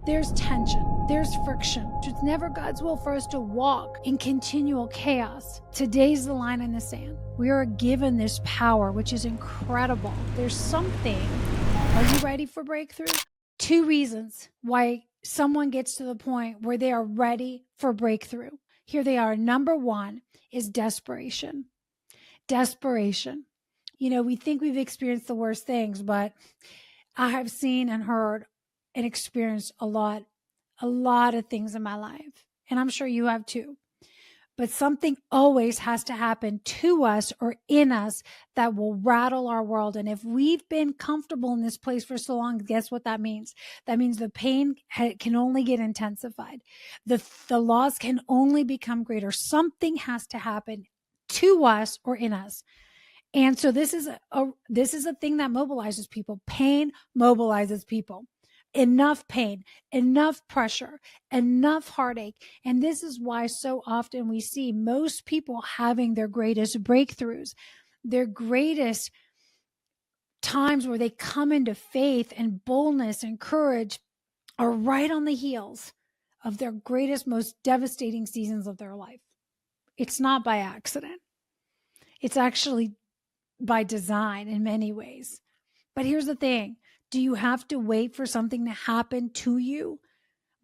There's tension. There's friction. It's never God's will for us to walk in continual chaos. Today's the line in the sand. We are given this power, which is incredible. There's something. Are you ready for breakthrough? 2 reasons why someone gets to the point where they are ready for breakthrough. Here they are. Number 1 is desperation. Desperation. We think we've experienced the worst things, but I have seen and heard and experienced a lot of things in my life. And I'm sure you have too. But something always has to happen to us or in us that will rattle our world. And if we've been comfortable in this place for so long, guess what that means? That means the pain can only get intensified. The loss can only become greater. Something has to happen to us or in us. And so this is a thing that mobilizes people. Pain mobilizes people. Enough pain, enough pressure, enough heartache. And this is why so often we see most people having their greatest breakthroughs, their greatest times where they come into faith and boldness and courage are right on the heels of their greatest, most devastating seasons of their life. It's not by accident. It's actually by design in many ways. But here's the thing. Do you have to wait for something to happen to you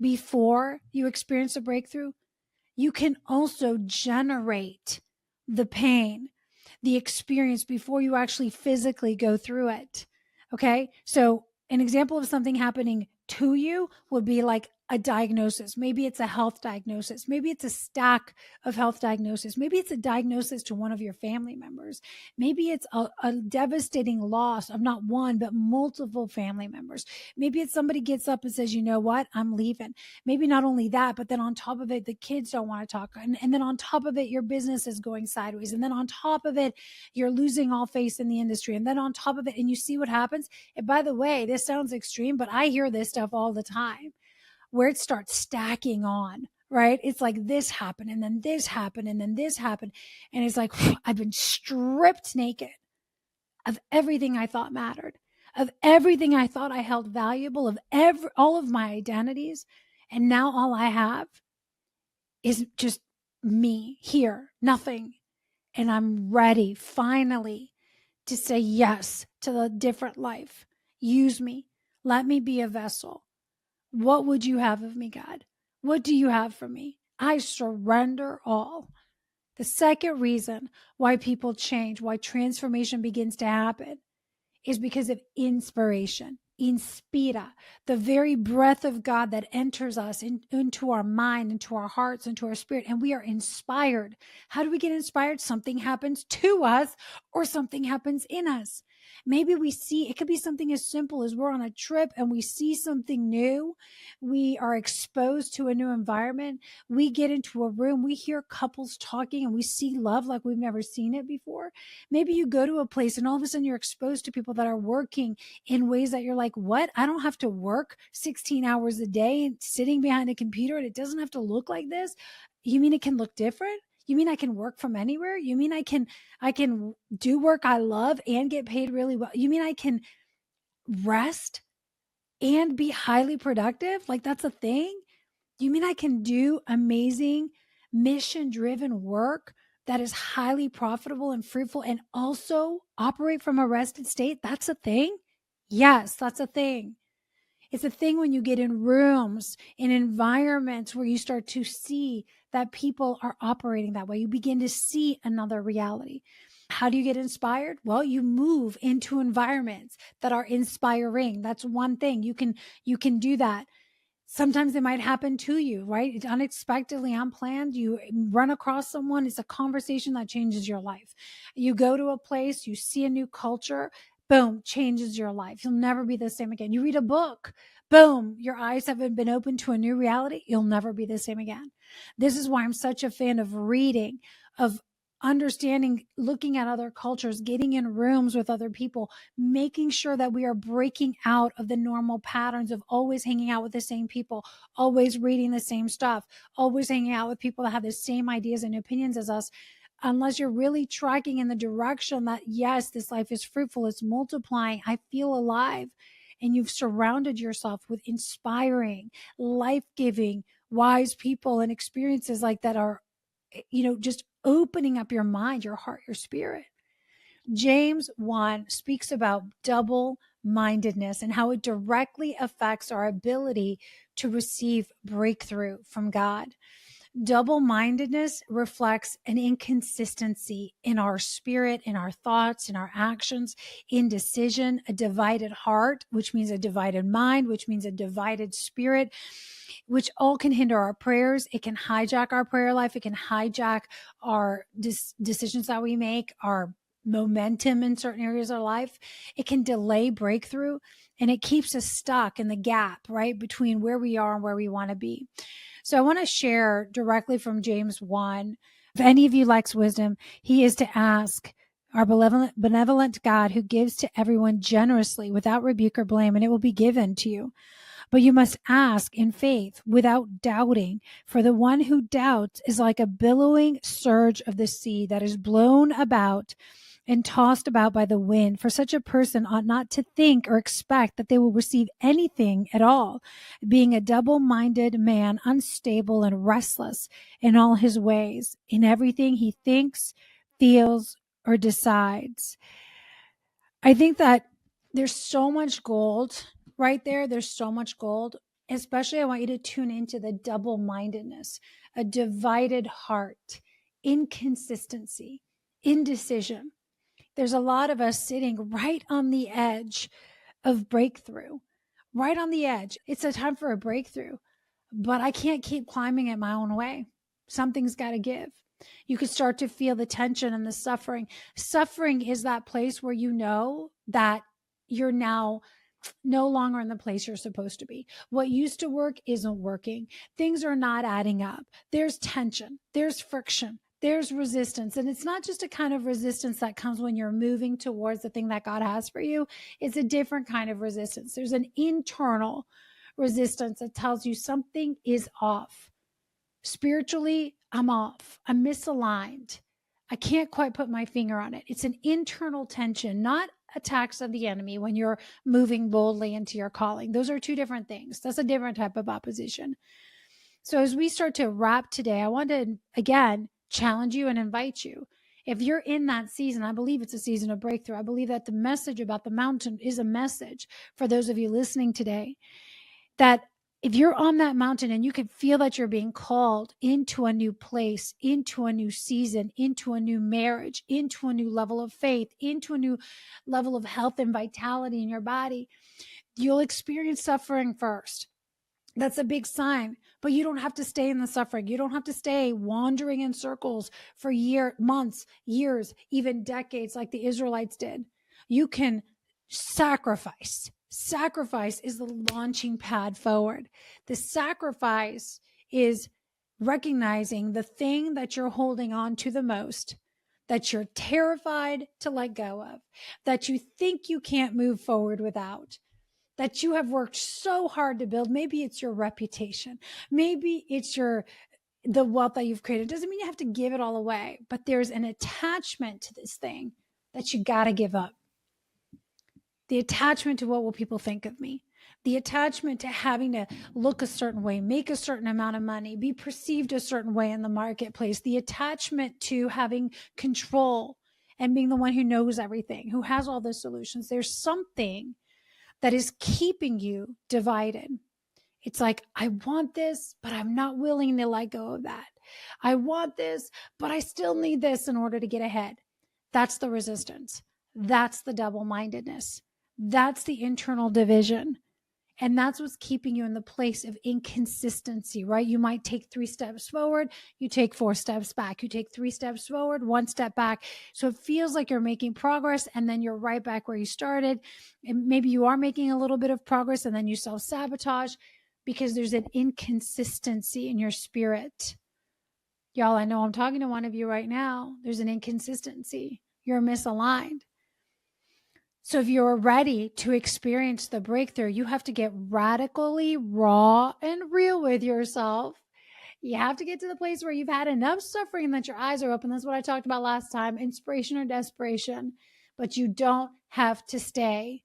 before you experience a breakthrough? You can also generate the pain, the experience before you actually physically go through it. Okay? So an example of something happening to you would be like a diagnosis. Maybe it's a health diagnosis. Maybe it's a stack of health diagnoses. Maybe it's a diagnosis to one of your family members. Maybe it's a devastating loss of not one, but multiple family members. Maybe it's somebody gets up and says, you know what, I'm leaving. Maybe not only that, but then on top of it, the kids don't want to talk. And then on top of it, your business is going sideways. And then on top of it, you're losing all faith in the industry. And then on top of it, and you see what happens. And by the way, this sounds extreme, but I hear this stuff all the time where it starts stacking on, right? It's like this happened and then this happened and then this happened. And it's like, I've been stripped naked of everything I thought mattered, of everything I thought I held valuable, of all of my identities. And now all I have is just me here, nothing. And I'm ready finally to say yes to the different life. Use me. Let me be a vessel. What would you have of me, God? What do you have for me? I surrender all. The second reason why people change, why transformation begins to happen, is because of inspiration. Inspira, the very breath of God that enters us into our mind, into our hearts, into our spirit, and we are inspired. How do we get inspired? Something happens to us or something happens in us. Maybe we see, it could be something as simple as we're on a trip and we see something new. We are exposed to a new environment. We get into a room, we hear couples talking and we see love like we've never seen it before. Maybe you go to a place and all of a sudden you're exposed to people that are working in ways that you're like, what? I don't have to work 16 hours a day sitting behind a computer and it doesn't have to look like this. You mean it can look different? You mean I can work from anywhere? You mean I can do work I love and get paid really well? You mean I can rest and be highly productive? Like that's a thing? You mean I can do amazing mission-driven work that is highly profitable and fruitful and also operate from a rested state? That's a thing? Yes, that's a thing. It's a thing when you get in rooms, in environments where you start to see that people are operating that way. You begin to see another reality. How do you get inspired? Well, you move into environments that are inspiring. That's one thing. You can do that. Sometimes it might happen to you, right? It's unexpectedly unplanned. You run across someone. It's a conversation that changes your life. You go to a place, you see a new culture, boom, changes your life. You'll never be the same again. You read a book, boom, your eyes haven't been opened to a new reality. You'll never be the same again. This is why I'm such a fan of reading, of understanding, looking at other cultures, getting in rooms with other people, making sure that we are breaking out of the normal patterns of always hanging out with the same people, always reading the same stuff, always hanging out with people that have the same ideas and opinions as us. Unless you're really tracking in the direction that, yes, this life is fruitful, it's multiplying, I feel alive. and you've surrounded yourself with inspiring, life-giving, wise people and experiences like that are, just opening up your mind, your heart, your spirit. James 1 speaks about double-mindedness and how it directly affects our ability to receive breakthrough from God. Double-mindedness reflects an inconsistency in our spirit, in our thoughts, in our actions, indecision, a divided heart, which means a divided mind, which means a divided spirit, which all can hinder our prayers. It can hijack our prayer life. It can hijack our decisions that we make, our momentum in certain areas of life. It can delay breakthrough, and it keeps us stuck in the gap, right, between where we are and where we want to be. So I want to share directly from James 1. If any of you lacks wisdom, he is to ask our benevolent God who gives to everyone generously without rebuke or blame, and it will be given to you. But you must ask in faith without doubting, for the one who doubts is like a billowing surge of the sea that is blown about and tossed about by the wind. For such a person ought not to think or expect that they will receive anything at all, being a double-minded man, unstable and restless in all his ways. In everything he thinks, feels, or decides. I think that there's so much gold right there. There's so much gold. Especially, I want you to tune into the double-mindedness, a divided heart, inconsistency, indecision. There's a lot of us sitting right on the edge of breakthrough, right on the edge. It's a time for a breakthrough, but I can't keep climbing it my own way. Something's got to give. You could start to feel the tension and the suffering. Suffering is that place where you know that you're now no longer in the place you're supposed to be. What used to work isn't working. Things are not adding up. There's tension. There's friction. There's resistance. And it's not just a kind of resistance that comes when you're moving towards the thing that God has for you. It's a different kind of resistance. There's an internal resistance that tells you something is off. Spiritually, I'm off. I'm misaligned. I can't quite put my finger on it. It's an internal tension, not attacks of the enemy when you're moving boldly into your calling. Those are two different things. That's a different type of opposition. So as we start to wrap today, I want to, again, challenge you and invite you. If you're in that season, I believe it's a season of breakthrough. I believe that the message about the mountain is a message for those of you listening today, that if you're on that mountain and you can feel that you're being called into a new place, into a new season, into a new marriage, into a new level of faith, into a new level of health and vitality in your body, you'll experience suffering first. That's a big sign, but you don't have to stay in the suffering. You don't have to stay wandering in circles for months, years, even decades like the Israelites did. You can sacrifice. Sacrifice is the launching pad forward. The sacrifice is recognizing the thing that you're holding on to the most, that you're terrified to let go of, that you think you can't move forward without, that you have worked so hard to build. Maybe it's your reputation. Maybe it's the wealth that you've created. It doesn't mean you have to give it all away, but there's an attachment to this thing that you got to give up. The attachment to what will people think of me? The attachment to having to look a certain way, make a certain amount of money, be perceived a certain way in the marketplace. The attachment to having control and being the one who knows everything, who has all the solutions. There's something that is keeping you divided. It's like, I want this, but I'm not willing to let go of that. I want this, but I still need this in order to get ahead. That's the resistance. That's the double-mindedness. That's the internal division. And that's what's keeping you in the place of inconsistency, right? You might take 3 steps forward, you take 4 steps back. You take 3 steps forward, 1 step back. So it feels like you're making progress and then you're right back where you started. And maybe you are making a little bit of progress and then you self-sabotage because there's an inconsistency in your spirit. Y'all, I know I'm talking to one of you right now. There's an inconsistency. You're misaligned. So if you're ready to experience the breakthrough, you have to get radically raw and real with yourself. You have to get to the place where you've had enough suffering that your eyes are open. That's what I talked about last time, inspiration or desperation. But you don't have to stay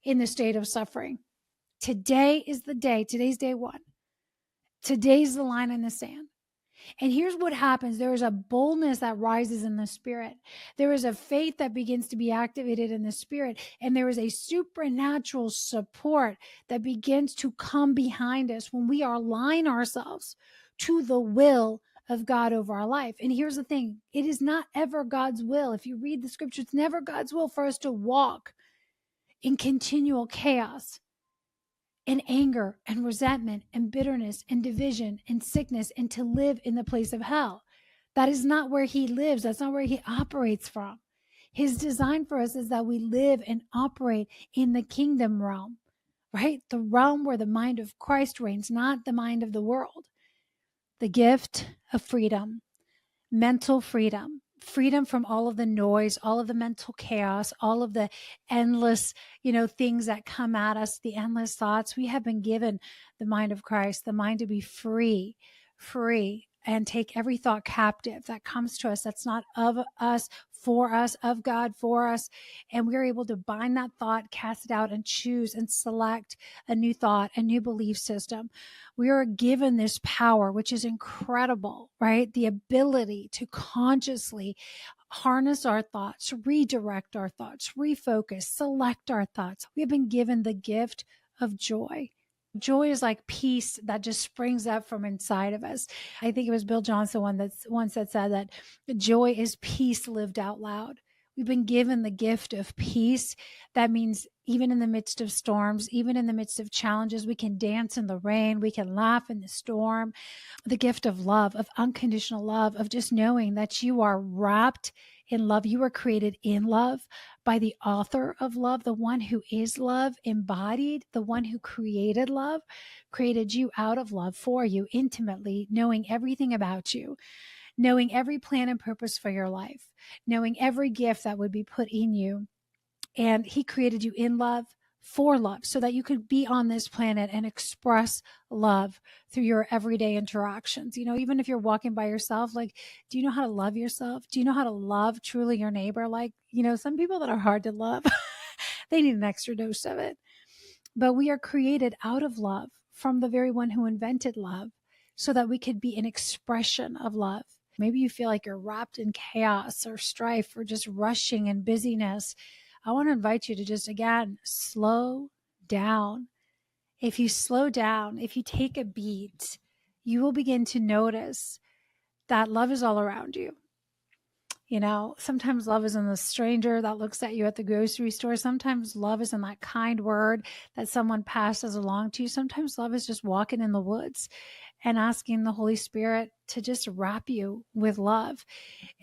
in the state of suffering. Today is the day. Today's day one. Today's the line in the sand. And here's what happens. There is a boldness that rises in the spirit. There is a faith that begins to be activated in the spirit. And there is a supernatural support that begins to come behind us when we align ourselves to the will of God over our life. And here's the thing. It is not ever God's will. If you read the scripture, it's never God's will for us to walk in continual chaos and anger and resentment and bitterness and division and sickness and to live in the place of hell. That is not where he lives. That's not where he operates from. His design for us is that we live and operate in the kingdom realm, right? The realm where the mind of Christ reigns, not the mind of the world. The gift of freedom, mental freedom, freedom from all of the noise, all of the mental chaos, all of the endless, things that come at us, the endless thoughts. We have been given the mind of Christ, the mind to be free, and take every thought captive that comes to us that's not of us, for us, of God, for us. And we're able to bind that thought, cast it out, and choose and select a new thought, a new belief system. We are given this power, which is incredible, right? The ability to consciously harness our thoughts, redirect our thoughts, refocus, select our thoughts. We have been given the gift of joy. Joy is like peace that just springs up from inside of us. I think it was Bill Johnson once that said that joy is peace lived out loud. We've been given the gift of peace. That means even in the midst of storms, even in the midst of challenges, we can dance in the rain, we can laugh in the storm. The gift of love, of unconditional love, of just knowing that you are wrapped in love. You were created in love by the author of love, the one who is love embodied, the one who created love, created you out of love for you intimately, knowing everything about you, knowing every plan and purpose for your life, knowing every gift that would be put in you. And he created you in love, for love, so that you could be on this planet and express love through your everyday interactions. Even if you're walking by yourself, do you know how to love yourself? Do you know how to love truly your neighbor? Some people that are hard to love, they need an extra dose of it. But we are created out of love from the very one who invented love so that we could be an expression of love. Maybe you feel like you're wrapped in chaos or strife or just rushing and busyness. I want to invite you to just, again, slow down. If you slow down, if you take a beat, you will begin to notice that love is all around you. Sometimes love is in the stranger that looks at you at the grocery store. Sometimes love is in that kind word that someone passes along to you. Sometimes love is just walking in the woods and asking the Holy Spirit to just wrap you with love.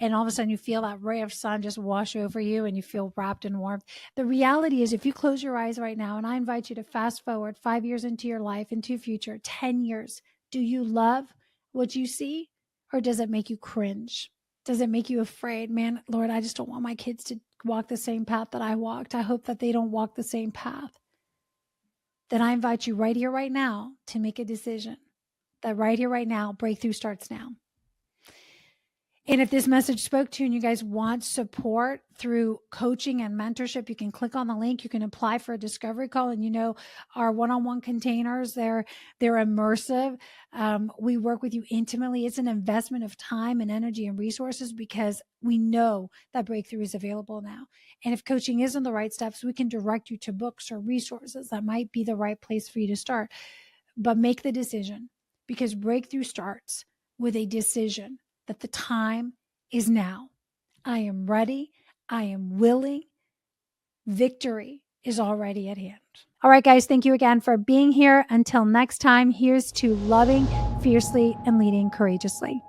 And all of a sudden you feel that ray of sun just wash over you and you feel wrapped in warmth. The reality is, if you close your eyes right now, and I invite you to fast forward 5 years into your life, into your future, 10 years, do you love what you see, or does it make you cringe? Does it make you afraid? Man, Lord, I just don't want my kids to walk the same path that I walked. I hope that they don't walk the same path. Then I invite you right here, right now, to make a decision. That right here, right now, breakthrough starts now. And if this message spoke to you and you guys want support through coaching and mentorship, you can click on the link. You can apply for a discovery call. And our one-on-one containers, they're immersive. We work with you intimately. It's an investment of time and energy and resources because we know that breakthrough is available now. And if coaching isn't the right steps, we can direct you to books or resources that might be the right place for you to start. But make the decision, because breakthrough starts with a decision that the time is now. I am ready. I am willing. Victory is already at hand. All right, guys, thank you again for being here. Until next time, here's to loving fiercely and leading courageously.